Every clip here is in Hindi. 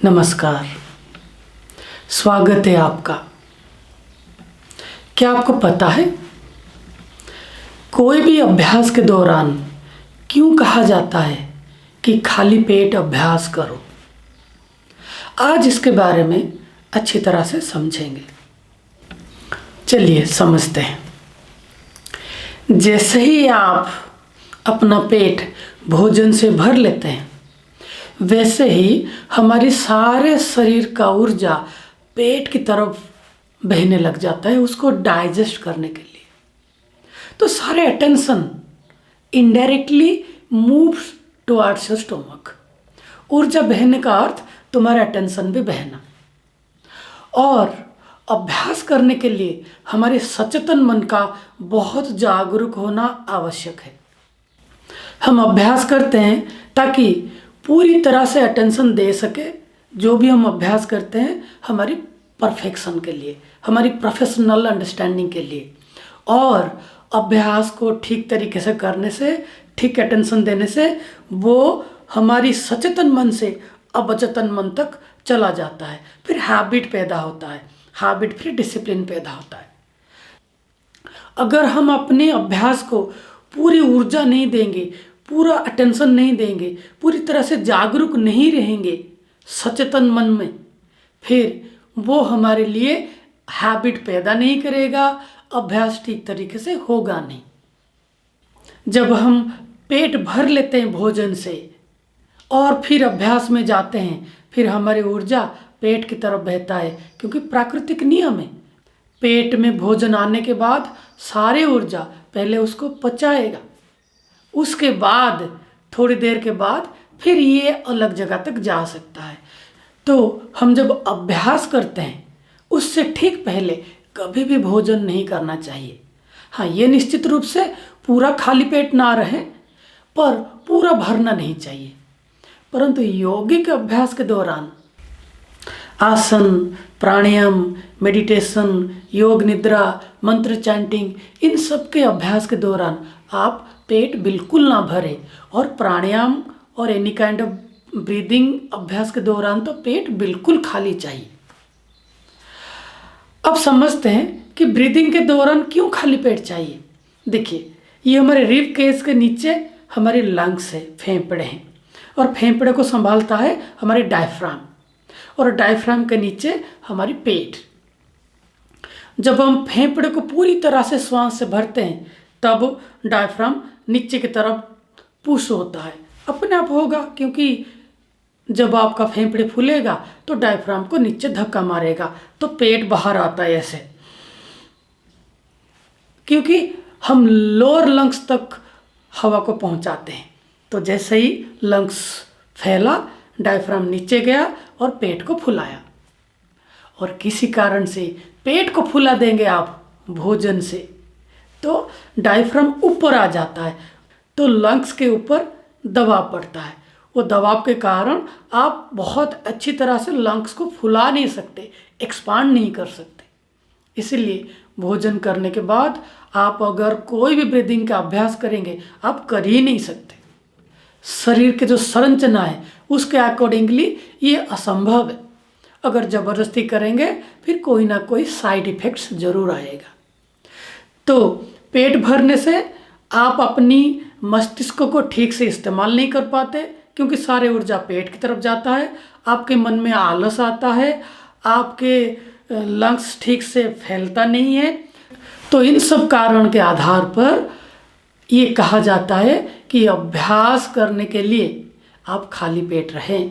नमस्कार, स्वागत है आपका। क्या आपको पता है कोई भी अभ्यास के दौरान क्यों कहा जाता है कि खाली पेट अभ्यास करो? आज इसके बारे में अच्छी तरह से समझेंगे। चलिए समझते हैं। जैसे ही आप अपना पेट भोजन से भर लेते हैं, वैसे ही हमारी सारे शरीर का ऊर्जा पेट की तरफ बहने लग जाता है उसको डाइजेस्ट करने के लिए। तो सारे attention indirectly moves towards your stomach. ऊर्जा बहने का अर्थ तुम्हारा अटेंशन भी बहना। और अभ्यास करने के लिए हमारे सचेतन मन का बहुत जागरूक होना आवश्यक है। हम अभ्यास करते हैं ताकि पूरी तरह से अटेंशन दे सके। जो भी हम अभ्यास करते हैं हमारी परफेक्शन के लिए, हमारी प्रोफेशनल अंडरस्टैंडिंग के लिए। और अभ्यास को ठीक तरीके से करने से, ठीक अटेंशन देने से वो हमारी सचेतन मन से अवचेतन मन तक चला जाता है। फिर हैबिट पैदा होता है, हैबिट फिर डिसिप्लिन पैदा होता है। अगर हम अपने अभ्यास को पूरी ऊर्जा नहीं देंगे, पूरा अटेंशन नहीं देंगे, पूरी तरह से जागरूक नहीं रहेंगे सचेतन मन में, फिर वो हमारे लिए हैबिट पैदा नहीं करेगा, अभ्यास ठीक तरीके से होगा नहीं। जब हम पेट भर लेते हैं भोजन से और फिर अभ्यास में जाते हैं, फिर हमारी ऊर्जा पेट की तरफ बहता है, क्योंकि प्राकृतिक नियम है। पेट में भोजन आने के बाद सारी ऊर्जा पहले उसको पचाएगा, उसके बाद थोड़ी देर के बाद फिर ये अलग जगह तक जा सकता है। तो हम जब अभ्यास करते हैं उससे ठीक पहले कभी भी भोजन नहीं करना चाहिए। हाँ, ये निश्चित रूप से पूरा खाली पेट ना रहे, पर पूरा भरना नहीं चाहिए। परंतु यौगिक अभ्यास के दौरान आसन, प्राणायाम, मेडिटेशन, योग निद्रा, मंत्र चैंटिंग, इन सब के अभ्यास के दौरान आप पेट बिल्कुल ना भरें। और प्राणायाम और एनी काइंड ऑफ ब्रीदिंग अभ्यास के दौरान तो पेट बिल्कुल खाली चाहिए। अब समझते हैं कि ब्रीदिंग के दौरान क्यों खाली पेट चाहिए। देखिए, ये हमारे रिब केस के नीचे हमारे लंग्स है, फेफड़े हैं, और फेफड़े को संभालता है हमारे डायफ्राम, और डायफ्राम के नीचे हमारी पेट। जब हम फेफड़े को पूरी तरह से श्वास से भरते हैं तब डायफ्राम नीचे की तरफ पुश होता है, अपने आप होगा, क्योंकि जब आपका फेफड़े फूलेगा तो डायफ्राम को नीचे धक्का मारेगा तो पेट बाहर आता है ऐसे, क्योंकि हम लोअर लंग्स तक हवा को पहुंचाते हैं। तो जैसे ही लंग्स फैला, डायफ्राम नीचे गया और पेट को फुलाया। और किसी कारण से पेट को फुला देंगे आप भोजन से तो डायफ्राम ऊपर आ जाता है, तो लंग्स के ऊपर दबाव पड़ता है। वो दबाव के कारण आप बहुत अच्छी तरह से लंग्स को फुला नहीं सकते, एक्सपांड नहीं कर सकते। इसलिए भोजन करने के बाद आप अगर कोई भी ब्रीदिंग का अभ्यास करेंगे आप कर ही नहीं सकते। शरीर के जो संरचना है उसके अकॉर्डिंगली ये असंभव है। अगर ज़बरदस्ती करेंगे फिर कोई ना कोई साइड इफ़ेक्ट्स ज़रूर आएगा। तो पेट भरने से आप अपनी मस्तिष्क को ठीक से इस्तेमाल नहीं कर पाते, क्योंकि सारे ऊर्जा पेट की तरफ जाता है। आपके मन में आलस आता है, आपके लंग्स ठीक से फैलता नहीं है। तो इन सब कारण के आधार पर ये कहा जाता है कि अभ्यास करने के लिए आप खाली पेट रहें,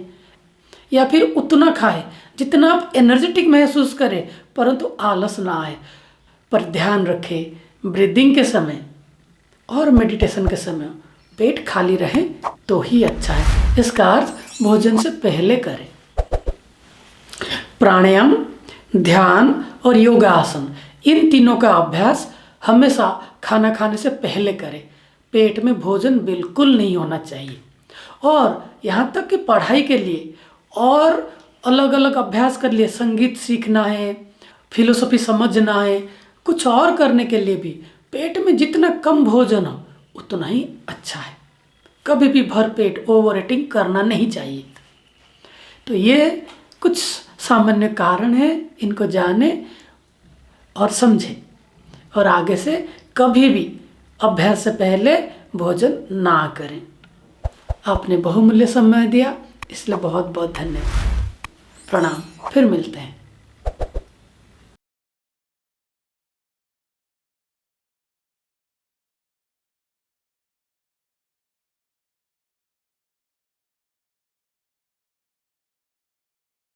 या फिर उतना खाएं जितना आप एनर्जेटिक महसूस करें, परंतु आलस ना आए। पर ध्यान रखें, ब्रीदिंग के समय और मेडिटेशन के समय पेट खाली रहे तो ही अच्छा है। इसका अर्थ भोजन से पहले करें। प्राणायाम, ध्यान और योगासन, इन तीनों का अभ्यास हमेशा खाना खाने से पहले करें। पेट में भोजन बिल्कुल नहीं होना चाहिए। और यहाँ तक कि पढ़ाई के लिए और अलग अलग अभ्यास कर लिए, संगीत सीखना है, फिलोसफी समझना है, कुछ और करने के लिए भी पेट में जितना कम भोजन हो उतना ही अच्छा है। कभी भी भर पेट ओवर ईटिंग करना नहीं चाहिए। तो ये कुछ सामान्य कारण है, इनको जाने और समझें और आगे से कभी भी अभ्यास से पहले भोजन ना करें। आपने बहुमूल्य समय दिया, इसलिए बहुत बहुत धन्यवाद। प्रणाम, फिर मिलते हैं।